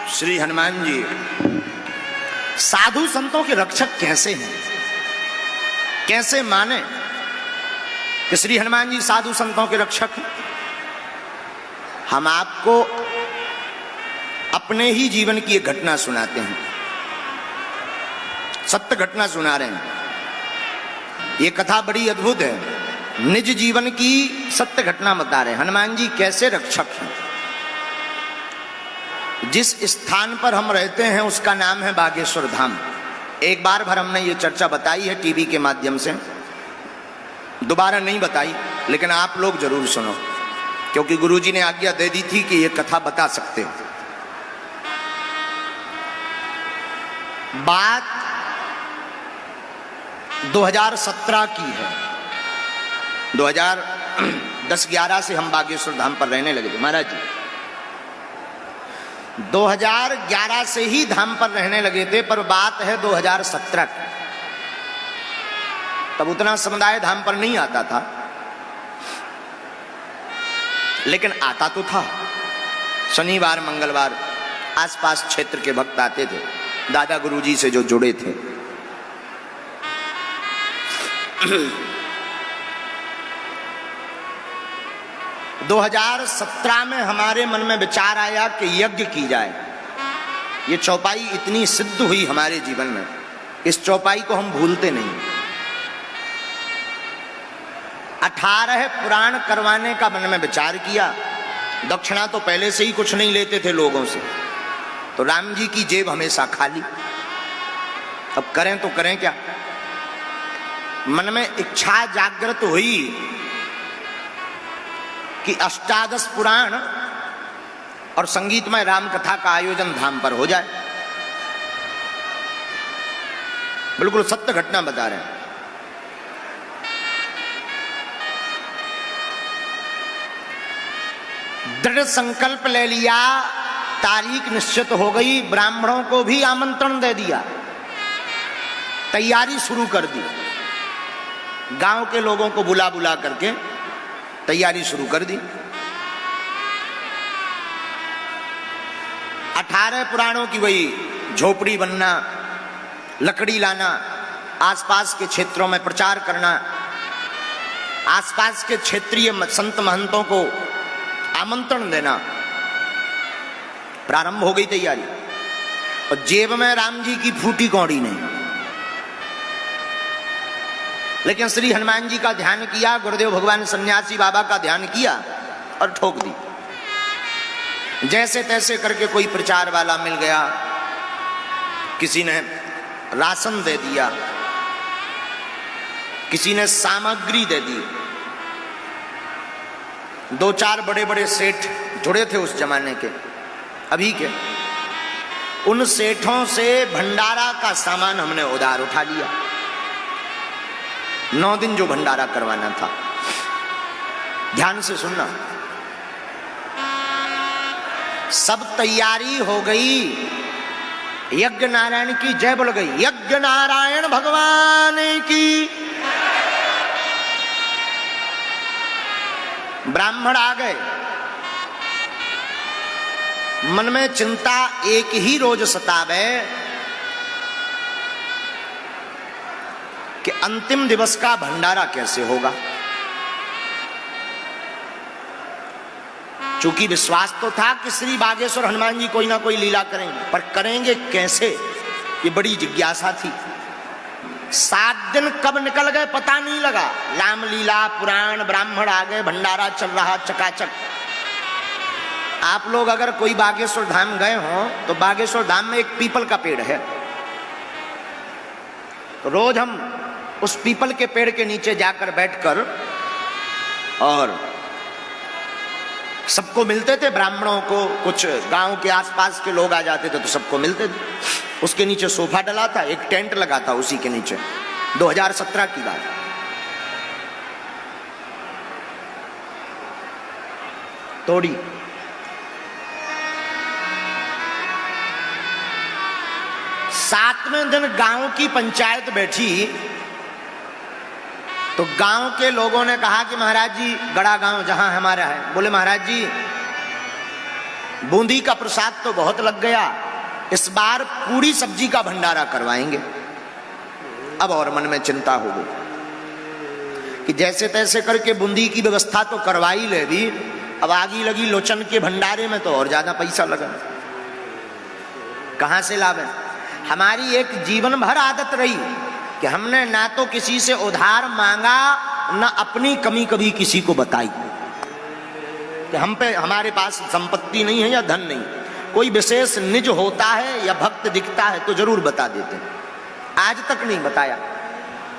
श्री हनुमान जी साधु संतों के रक्षक कैसे हैं, कैसे माने कि श्री हनुमान जी साधु संतों के रक्षक हैं। हम आपको अपने ही जीवन की एक घटना सुनाते हैं, सत्य घटना सुना रहे हैं। ये कथा बड़ी अद्भुत है, निज जीवन की सत्य घटना बता रहे हैं। हनुमान जी कैसे रक्षक हैं। जिस स्थान पर हम रहते हैं उसका नाम है बागेश्वर धाम। एक बार भर हमने ये चर्चा बताई है टीवी के माध्यम से, दोबारा नहीं बताई, लेकिन आप लोग जरूर सुनो, क्योंकि गुरुजी ने आज्ञा दे दी थी कि ये कथा बता सकते हो। बात 2017 की है। 2010-11 से हम बागेश्वर धाम पर रहने लगे थे महाराज जी। 2011 से ही धाम पर रहने लगे थे, पर बात है 2017 की। तब उतना समुदाय धाम पर नहीं आता था, लेकिन आता तो था। शनिवार मंगलवार आसपास क्षेत्र के भक्त आते थे, दादा गुरुजी से जो जुड़े थे। 2017 में हमारे मन में विचार आया कि यज्ञ की जाए। ये चौपाई इतनी सिद्ध हुई हमारे जीवन में, इस चौपाई को हम भूलते नहीं। 18 पुराण करवाने का मन में विचार किया। दक्षिणा तो पहले से ही कुछ नहीं लेते थे लोगों से, तो राम जी की जेब हमेशा खाली। अब करें तो करें क्या। मन में इच्छा जागृत हुई कि 18 पुराण और संगीतमय राम कथा का आयोजन धाम पर हो जाए। बिल्कुल सत्य घटना बता रहे हैं। दृढ़ संकल्प ले लिया, तारीख निश्चित हो गई, ब्राह्मणों को भी आमंत्रण दे दिया, तैयारी शुरू कर दी। गांव के लोगों को बुला बुला करके तैयारी शुरू कर दी। 18 पुराणों की वही झोपड़ी बनना, लकड़ी लाना, आसपास के क्षेत्रों में प्रचार करना, आसपास के क्षेत्रीय संत महंतों को आमंत्रण देना। प्रारंभ हो गई तैयारी, और जेब में राम जी की फूटी कौड़ी नहीं। लेकिन श्री हनुमान जी का ध्यान किया, गुरुदेव भगवान सन्यासी बाबा का ध्यान किया और ठोक दी। जैसे तैसे करके कोई प्रचार वाला मिल गया, किसी ने राशन दे दिया, किसी ने सामग्री दे दी। 2-4 बड़े बड़े सेठ जुड़े थे उस जमाने के, अभी के। उन सेठों से भंडारा का सामान हमने उधार उठा लिया। 9 दिन जो भंडारा करवाना था। ध्यान से सुनना। सब तैयारी हो गई, यज्ञ नारायण की जय बोल गई। यज्ञ नारायण भगवान की। ब्राह्मण आ गए। मन में चिंता एक ही रोज सतावे कि अंतिम दिवस का भंडारा कैसे होगा। चूंकि विश्वास तो था कि श्री बागेश्वर हनुमान जी कोई ना कोई लीला करेंगे, पर करेंगे कैसे, ये बड़ी जिज्ञासा थी। 7 दिन कब निकल गए पता नहीं लगा। रामलीला, पुराण, ब्राह्मण आ गए, भंडारा चल रहा चकाचक। आप लोग अगर कोई बागेश्वर धाम गए हो तो बागेश्वर धाम में एक पीपल का पेड़ है। तो रोज हम उस पीपल के पेड़ के नीचे जाकर बैठकर और सबको मिलते थे। ब्राह्मणों को, कुछ गांव के आसपास के लोग आ जाते थे तो सबको मिलते थे। उसके नीचे सोफा डला था, एक टेंट लगा था उसी के नीचे। 2017 की बात। तोड़ी। सातवें दिन गांव की पंचायत बैठी तो गांव के लोगों ने कहा कि महाराज जी, गड़ा गांव जहां हमारा है, बोले महाराज जी बूंदी का प्रसाद तो बहुत लग गया, इस बार पूरी सब्जी का भंडारा करवाएंगे। अब और मन में चिंता हो गई कि जैसे तैसे करके बूंदी की व्यवस्था तो करवा ही ले दी, अब आगी लगी लोचन के भंडारे में तो और ज्यादा पैसा लगा। कहां से लाभ है? हमारी एक जीवन भर आदत रही कि हमने ना तो किसी से उधार मांगा, ना अपनी कमी कभी किसी को बताई कि हम पे हमारे पास संपत्ति नहीं है या धन नहीं। कोई विशेष निज होता है या भक्त दिखता है तो जरूर बता देते हैं, आज तक नहीं बताया।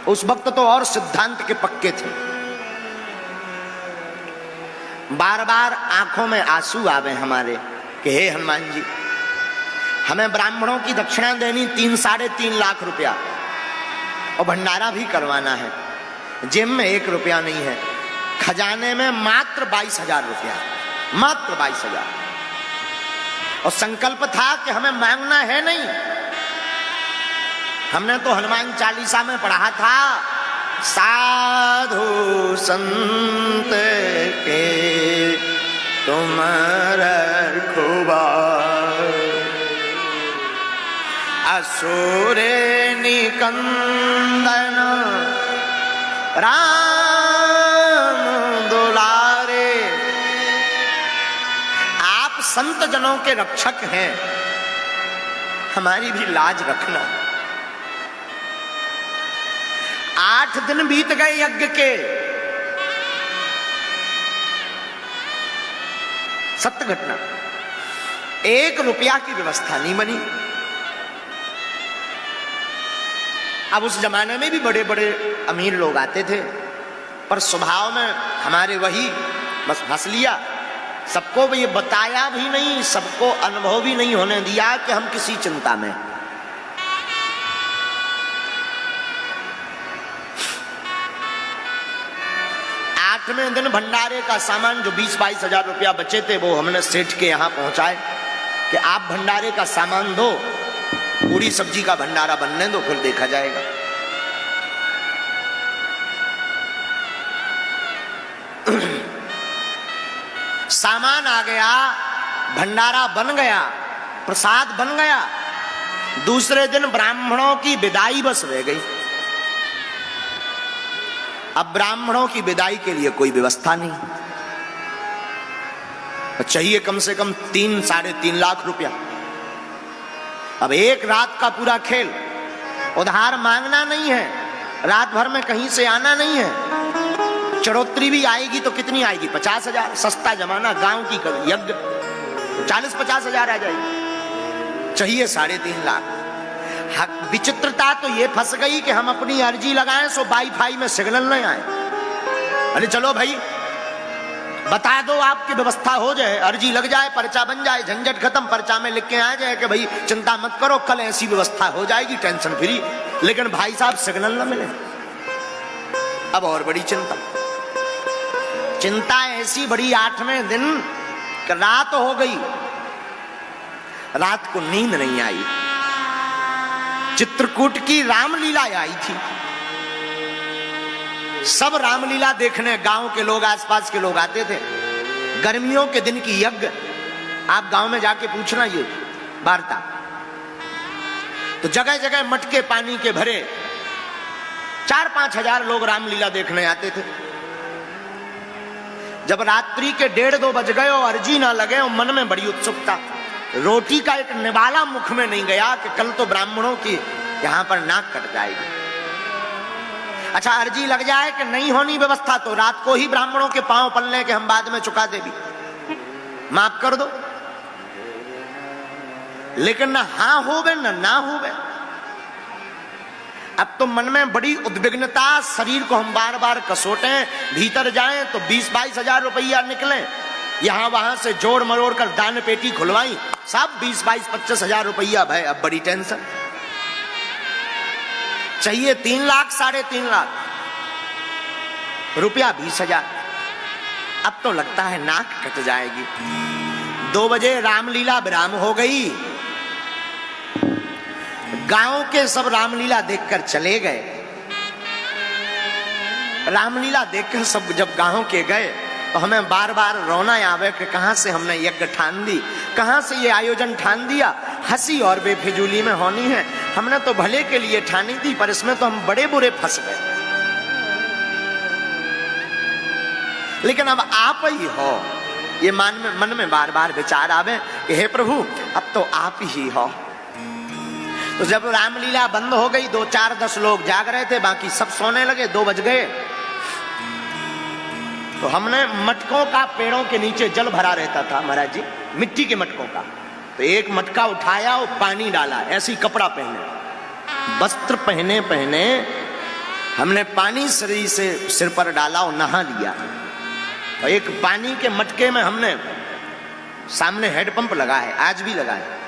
उस वक्त तो और सिद्धांत के पक्के थे। बार बार आंखों में आंसू आवे हमारे कि हे हनुमान जी, हमें ब्राह्मणों की दक्षिणा देनी 3-3.5 लाख रुपया और भंडारा भी करवाना है। जेब में 1 रुपया नहीं है, खजाने में मात्र 22,000 रुपया, मात्र 22,000। और संकल्प था कि हमें मांगना है नहीं। हमने तो हनुमान चालीसा में पढ़ा था, साधु संत के तुम रखवार, असुरे निकंदन राम दुलारे। आप संत जनों के रक्षक हैं, हमारी भी लाज रखना। 8 दिन बीत गए यज्ञ के, सत्य घटना, 1 रुपया की व्यवस्था नहीं बनी। अब उस जमाने में भी बड़े बड़े अमीर लोग आते थे, पर स्वभाव में हमारे वही बस हंस लिया। सबको ये बताया भी नहीं, सबको अनुभव भी नहीं होने दिया कि हम किसी चिंता में। आठवें दिन भंडारे का सामान जो 20-22 हजार रुपया बचे थे वो हमने सेठ के यहां पहुंचाए कि आप भंडारे का सामान दो, पूरी सब्जी का भंडारा बनने दो, फिर देखा जाएगा। सामान आ गया, भंडारा बन गया, प्रसाद बन गया। दूसरे दिन ब्राह्मणों की विदाई बस रह गई। अब ब्राह्मणों की विदाई के लिए कोई व्यवस्था नहीं, चाहिए कम से कम 3-3.5 लाख रुपया। अब एक रात का पूरा खेल, उधार मांगना नहीं है, रात भर में कहीं से आना नहीं है। चढ़ोतरी भी आएगी तो कितनी आएगी? 50,000। सस्ता जमाना, गांव की यज्ञ 40-50 हजार आ जाएगी। चाहिए 3.5 लाख। विचित्रता तो ये फंस गई कि हम अपनी अर्जी लगाएं सो वाईफाई में सिग्नल नहीं आए। अरे चलो भाई, बता दो, आपकी व्यवस्था हो जाए, अर्जी लग जाए, पर्चा बन जाए, झंझट खत्म। पर्चा में लिख के आ जाए कि भाई चिंता मत करो, कल ऐसी व्यवस्था हो जाएगी, टेंशन फ्री। लेकिन भाई साहब सिग्नल न मिले। अब और बड़ी चिंता, चिंता ऐसी बड़ी 8वें दिन रात हो गई, रात को नींद नहीं आई। चित्रकूट की रामलीला आई थी, सब रामलीला देखने गांव के लोग, आसपास के लोग आते थे। गर्मियों के दिन की यज्ञ, आप गांव में जाके पूछना ये वार्ता, तो जगह जगह मटके पानी के भरे 4-5 हजार लोग रामलीला देखने आते थे। जब रात्रि के 1:30-2 बज गए और अर्जी ना लगे और मन में बड़ी उत्सुकता, रोटी का एक निवाला मुख में नहीं गया कि कल तो ब्राह्मणों की यहां पर नाक कट जाएगी। अच्छा, अर्जी लग जाए कि नहीं होनी व्यवस्था तो रात को ही ब्राह्मणों के पांव पलने के हम बाद में चुका दे भी, माफ कर दो। लेकिन न हाँ होवे न ना होवे। अब तो मन में बड़ी उद्विग्नता, शरीर को हम बार बार कसोटें, भीतर जाएं तो 20-22 हजार रुपया निकले, यहां वहां से जोड़ मरोड़ कर दान पेटी खुलवाई, सब 20-22-25 हजार रुपया भाई। अब बड़ी टेंशन, चाहिए 3 लाख 3.5 लाख रुपया, 20 हजार। अब तो लगता है नाक कट जाएगी। 2 बजे रामलीला विराम हो गई। गांव के सब रामलीला देखकर चले गए। रामलीला देखकर सब जब गांव के गए तो हमें बार बार रोना आवे कि कहाँ से हमने यज्ञ ठान दी, कहाँ से ये आयोजन ठान दिया। हंसी और बेफिजूली में होनी है, हमने तो भले के लिए ठानी थी, पर इसमें तो हम बड़े बुरे फंस गए। लेकिन अब आप ही हो, ये मन में बार बार विचार आवे कि हे प्रभु अब तो आप ही हो। तो जब रामलीला बंद हो गई, 2 4 10 लोग जाग रहे थे, बाकी सब सोने लगे, 2 बज गए। तो हमने मटकों का पेड़ों के नीचे जल भरा रहता था महाराज जी, मिट्टी के मटकों का। तो एक मटका उठाया और पानी डाला, ऐसी कपड़ा पहने, वस्त्र पहने पहने हमने पानी शरीर से सिर पर डाला और नहा लिया। और एक पानी के मटके में हमने सामने हैंडपंप लगा है, आज भी लगा है,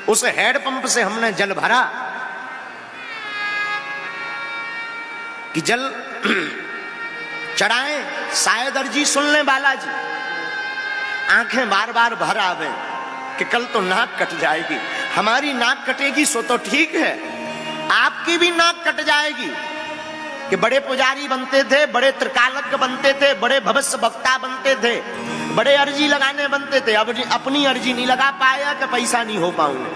उस हैंडपंप से हमने जल भरा कि जल चढ़ाएं, शायद अर्जी सुन ले बालाजी। आंखें बार बार भर आवे कि कल तो नाक कट जाएगी। हमारी नाक कटेगी सो तो ठीक है, आपकी भी नाक कट जाएगी। कि बड़े पुजारी बनते थे, बड़े त्रिकालज्ञ बनते थे, बड़े भविष्य वक्ता बनते थे, बड़े अर्जी लगाने बनते थे, अब अपनी अर्जी नहीं लगा पाया कि पैसा नहीं हो पाऊंगा।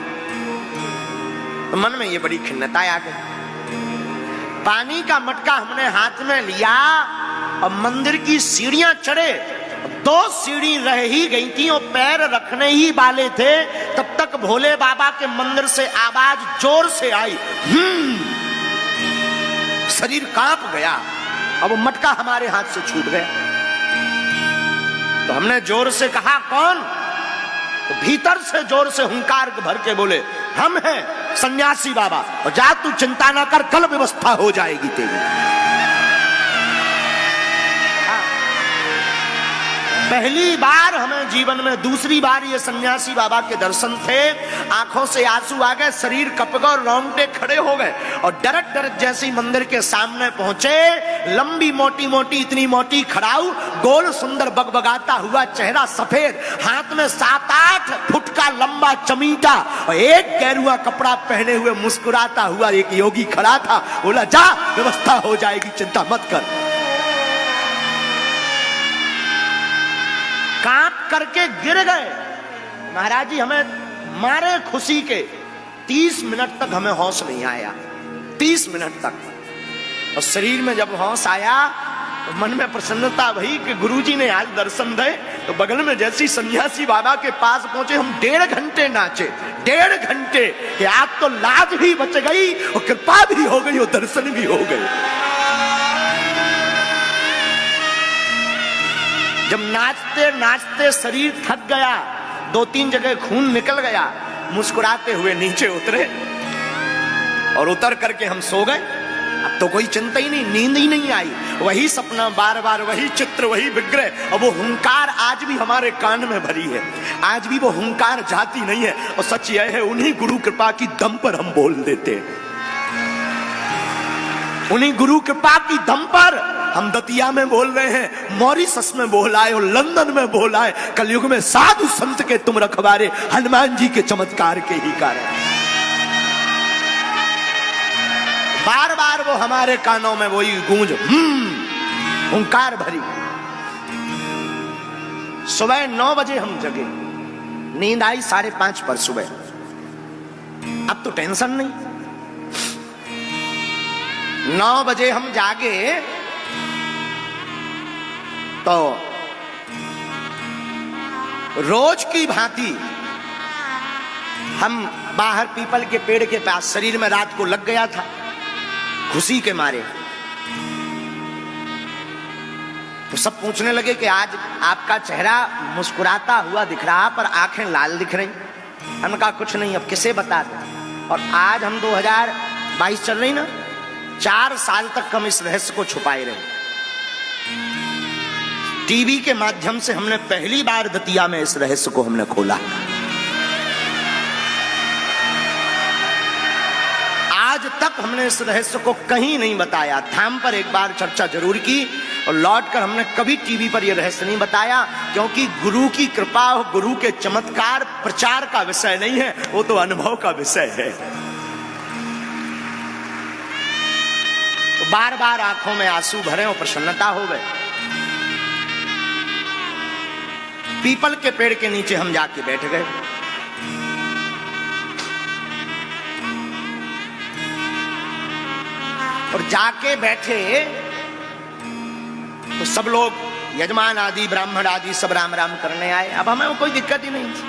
तो मन में ये बड़ी खिन्नता आ गई। पानी का मटका हमने हाथ में लिया और मंदिर की सीढ़ियां चढ़े, 2 सीढ़ी रह ही गई थी और पैर रखने ही वाले थे, तब तक भोले बाबा के मंदिर से आवाज जोर से आई, शरीर कांप गया। अब वो मटका हमारे हाथ से छूट गया। तो हमने जोर से कहा कौन? तो भीतर से जोर से हुंकार भर के बोले, हम हैं सन्यासी बाबा, और जा तू चिंता ना कर, कल व्यवस्था हो जाएगी तेरी। पहली बार हमें जीवन में, दूसरी बार ये सन्यासी बाबा के दर्शन थे। आंखों से आंसू आ गए, शरीर कप गए, रोंगटे खड़े हो गए। और डरक डरक जैसे मंदिर के सामने पहुंचे, लंबी मोटी मोटी, इतनी मोटी खड़ाऊ, गोल सुंदर बगबगाता हुआ चेहरा, सफेद, हाथ में 7-8 फुट का लंबा चमीटा और एक गेरुआ कपड़ा पहने हुए मुस्कुराता हुआ एक योगी खड़ा था। बोला, जा व्यवस्था हो जाएगी, चिंता मत कर। कांप करके गिर गए महाराज जी। हमें मारे खुशी के 30 मिनट तक हमें होश नहीं आया, 30 मिनट तक। और शरीर में जब होश आया तो मन में प्रसन्नता भई कि गुरुजी ने आज दर्शन दे। तो बगल में जैसी सन्यासी बाबा के पास पहुंचे, हम 1.5 घंटे नाचे, 1.5 घंटे, कि आज तो लाज भी बच गई और कृपा भी हो गई और दर्शन भी हो गए। जब नाचते नाचते शरीर थक गया, 2-3 जगह खून निकल गया, मुस्कुराते हुए नीचे उतरे और उतर करके हम सो गए। अब तो कोई चिंता ही नहीं, नींद ही नहीं आई, वही सपना बार बार, वही चित्र, वही विग्रह। और वो हुंकार आज भी हमारे कान में भरी है, आज भी वो हुंकार जाती नहीं है। और सच यह है, उन्हीं गुरु कृपा की दम पर हम बोल देते हैं, उन्हीं गुरु कृपा की दम पर हम दतिया में बोल रहे हैं, मॉरिशस में बोल आए और लंदन में बोल आए। कलयुग में साधु संत के तुम रखवारे, हनुमान जी के चमत्कार के ही कारण। बार बार वो हमारे कानों में वही गूंज, हुंकार भरी। सुबह 9 बजे हम जगे, नींद आई 5:30 पर सुबह। अब तो टेंशन नहीं। 9 बजे हम जागे तो रोज की भांति हम बाहर पीपल के पेड़ के पास, शरीर में रात को लग गया था खुशी के मारे। तो सब पूछने लगे कि आज आपका चेहरा मुस्कुराता हुआ दिख रहा पर आंखें लाल दिख रही। हमने कहा कुछ नहीं, अब किसे बता दें। और आज हम 2022 चल रही ना, 4 साल तक हम इस रहस्य को छुपाए रहे। टीवी के माध्यम से हमने पहली बार दतिया में इस रहस्य को हमने खोला। आज तक हमने इस रहस्य को कहीं नहीं बताया। धाम पर एक बार चर्चा जरूर की और लौटकर हमने कभी टीवी पर यह रहस्य नहीं बताया, क्योंकि गुरु की कृपा और गुरु के चमत्कार प्रचार का विषय नहीं है, वो तो अनुभव का विषय है। तो बार बार आंखों में आंसू भरे और प्रसन्नता हो गए। पीपल के पेड़ के नीचे हम जाके बैठ गए। और जाके बैठे तो सब लोग यजमान आदि ब्राह्मण आदि सब राम राम करने आए। अब हमें कोई दिक्कत ही नहीं थी,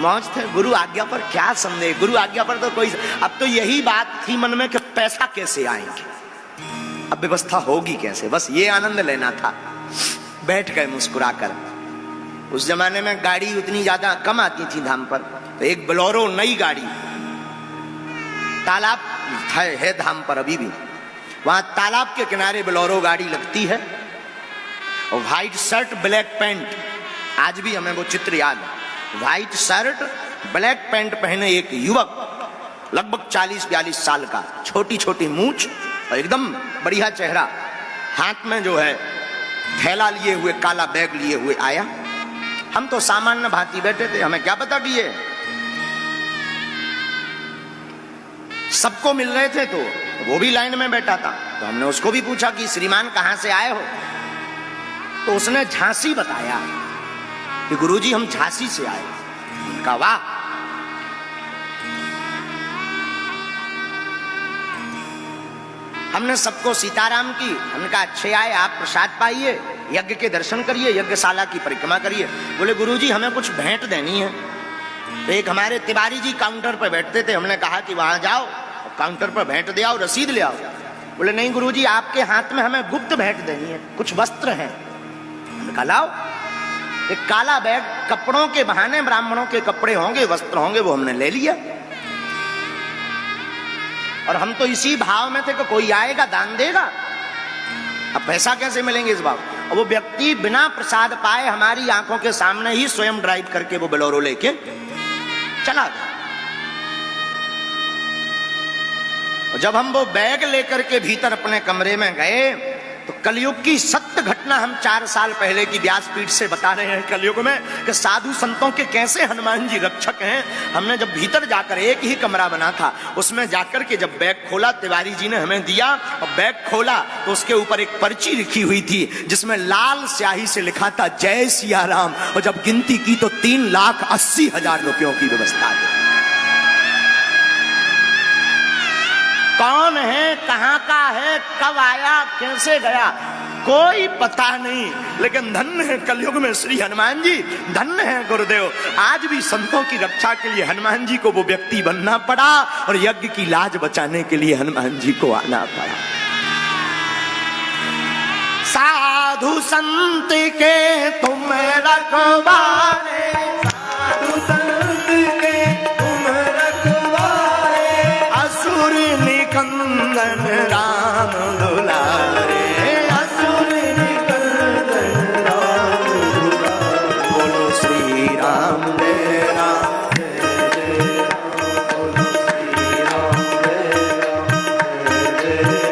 मौज थे। गुरु आज्ञा पर क्या संदेह, गुरु आज्ञा पर तो कोई, अब तो यही बात थी मन में कि पैसा कैसे आएंगे, अब व्यवस्था होगी कैसे, बस ये आनंद लेना था। बैठ गए मुस्कुराकर। उस जमाने में गाड़ी उतनी ज्यादा कम आती थी धाम पर, तो एक बोलेरो नई गाड़ी, तालाब है धाम पर अभी भी, वहां तालाब के किनारे बोलेरो गाड़ी लगती है और व्हाइट शर्ट ब्लैक पैंट, आज भी हमें वो चित्र याद है। व्हाइट शर्ट ब्लैक पैंट पहने एक युवक लगभग 40-42 साल का, छोटी छोटी मूंछ और एकदम बढ़िया चेहरा, हाथ में जो है थैला लिए हुए, काला बैग लिए हुए आया। हम तो सामान्य भांति बैठे थे, हमें क्या पता कि ये सबको मिल रहे थे, तो वो भी लाइन में बैठा था। तो हमने उसको भी पूछा कि श्रीमान कहां से आए हो, तो उसने झांसी बताया कि गुरुजी हम झांसी से आए। उनका वाह, हमने सबको सीताराम की, हमने कहा अच्छे आए, आप प्रसाद पाइए, यज्ञ के दर्शन करिए, यज्ञशाला की परिक्रमा करिए। बोले गुरुजी हमें कुछ भेंट देनी है। तो एक हमारे तिवारी जी काउंटर पर बैठते थे, हमने कहा कि वहां जाओ काउंटर पर भेंट दे आओ, रसीद ले आओ। बोले नहीं गुरुजी आपके हाथ में हमें गुप्त भेंट देनी है, कुछ वस्त्र हैं। हमने कहा लाओ। एक काला बैग, कपड़ों के बहाने ब्राह्मणों के कपड़े होंगे, वस्त्र होंगे, वो हमने ले लिया। और हम तो इसी भाव में थे कि कोई आएगा दान देगा, अब पैसा कैसे मिलेंगे इस भाव। और वो व्यक्ति बिना प्रसाद पाए हमारी आंखों के सामने ही स्वयं ड्राइव करके वो बोलेरो लेके चला गया। और जब हम वो बैग लेकर के भीतर अपने कमरे में गए तो कलयुग की सत्य घटना हम 4 साल पहले की व्यासपीठ से बता रहे हैं। कलयुग में कि साधु संतों के कैसे हनुमान जी रक्षक हैं। हमने जब भीतर जाकर, एक ही कमरा बना था, उसमें जाकर के जब बैग खोला, तिवारी जी ने हमें दिया और बैग खोला तो उसके ऊपर एक पर्ची लिखी हुई थी जिसमें लाल स्याही से लिखा था जय सिया राम। और जब गिनती की तो 3,80,000 रुपयों की व्यवस्था थी। कौन है, कहां का है, कब आया, कैसे गया, कोई पता नहीं। लेकिन धन्य है कलयुग में श्री हनुमान जी, धन्य है गुरुदेव। आज भी संतों की रक्षा के लिए हनुमान जी को वो व्यक्ति बनना पड़ा और यज्ञ की लाज बचाने के लिए हनुमान जी को आना पड़ा। साधु संत के तुम रखवाले, साधु संत के तुम रखवाले, असुर निकंदन राम दुलारे, असुर निकंदन राम दुलारे। बोलो श्री राम जय राम जय जय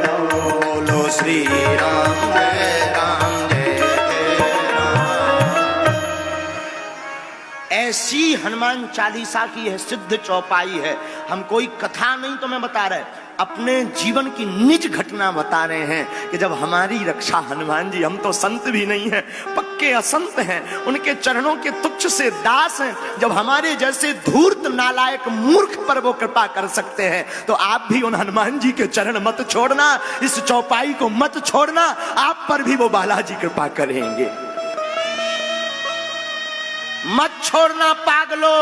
राम, बोलो श्री राम जय राम जय जय राम। ऐसी हनुमान चालीसा की है सिद्ध चौपाई है। हम कोई कथा नहीं तुम्हें बता रहे, अपने जीवन की निज घटना बता रहे हैं कि जब हमारी रक्षा हनुमान जी, हम तो संत भी नहीं हैं, पक्के असंत हैं, उनके चरणों के तुच्छ से दास हैं। जब हमारे जैसे धूर्त नालायक मूर्ख पर वो कृपा कर सकते हैं तो आप भी उन हनुमान जी के चरण मत छोड़ना, इस चौपाई को मत छोड़ना, आप पर भी वो बालाजी कृपा करेंगे। मत छोड़ना पागलो,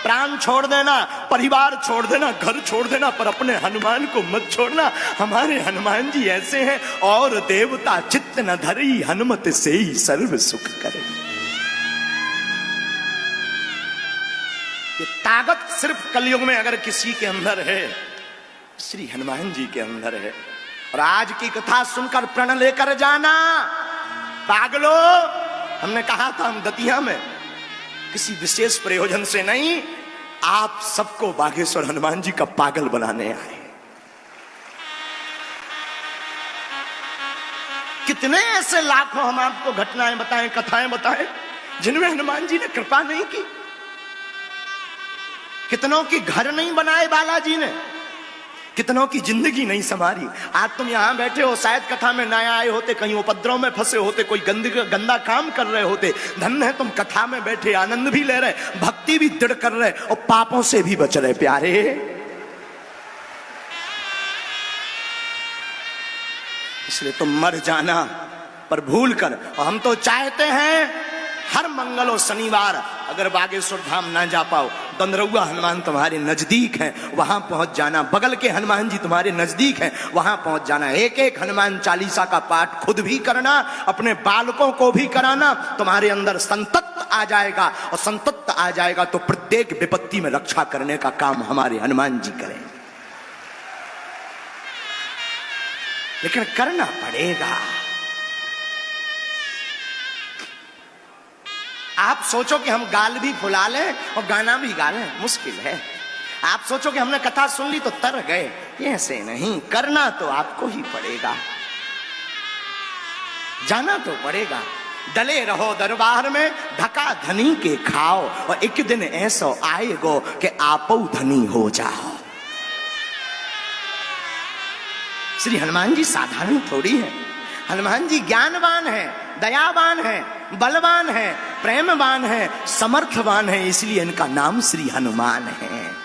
प्राण छोड़ देना, परिवार छोड़ देना, घर छोड़ देना, पर अपने हनुमान को मत छोड़ना। हमारे हनुमान जी ऐसे हैं, और देवता चित्त न धरी, हनुमत से ही सर्व सुख करे। ये ताकत सिर्फ कलयुग में अगर किसी के अंदर है, श्री हनुमान जी के अंदर है। और आज की कथा सुनकर प्रण लेकर जाना पागलो। हमने कहा था हम दतिया में किसी विशेष प्रयोजन से नहीं, आप सबको बागेश्वर हनुमान जी का पागल बनाने आए। कितने ऐसे लाखों हम आपको घटनाएं बताएं, कथाएं बताएं जिनमें हनुमान जी ने कृपा नहीं की। कितनों की घर नहीं बनाए बालाजी ने, कितनों की जिंदगी नहीं संवारी। आज तुम यहां बैठे हो, शायद कथा में ना आए होते, कहीं उपद्रव में फंसे होते, कोई गंदा काम कर रहे होते। धन्य है तुम कथा में बैठे, आनंद भी ले रहे, भक्ति भी दृढ़ कर रहे और पापों से भी बच रहे। प्यारे, इसलिए तुम मर जाना पर भूल कर। और हम तो चाहते हैं हर मंगल और शनिवार अगर बागेश्वर धाम ना जा पाओ, दंदरौआ हनुमान तुम्हारे नजदीक हैं, वहां पहुंच जाना। बगल के हनुमान जी तुम्हारे नजदीक हैं, वहां पहुंच जाना। एक एक हनुमान चालीसा का पाठ खुद भी करना, अपने बालकों को भी कराना। तुम्हारे अंदर संतत्व आ जाएगा, और संतत्व आ जाएगा तो प्रत्येक विपत्ति में रक्षा करने का काम हमारे हनुमान जी करें। लेकिन करना पड़ेगा। आप सोचो कि हम गाल भी फुला लें और गाना भी गा लें, मुश्किल है। आप सोचो कि हमने कथा सुन ली तो तर गए, ये ऐसे नहीं। करना तो आपको ही पड़ेगा, जाना तो पड़ेगा। डले रहो दरबार में, धका धनी के खाओ, और एक दिन ऐसा आएगो कि आपो धनी हो जाओ। श्री हनुमान जी साधारण थोड़ी है। हनुमान जी ज्ञानवान है, दयावान है, बलवान है, प्रेमवान है, समर्थवान है, इसलिए इनका नाम श्री हनुमान है।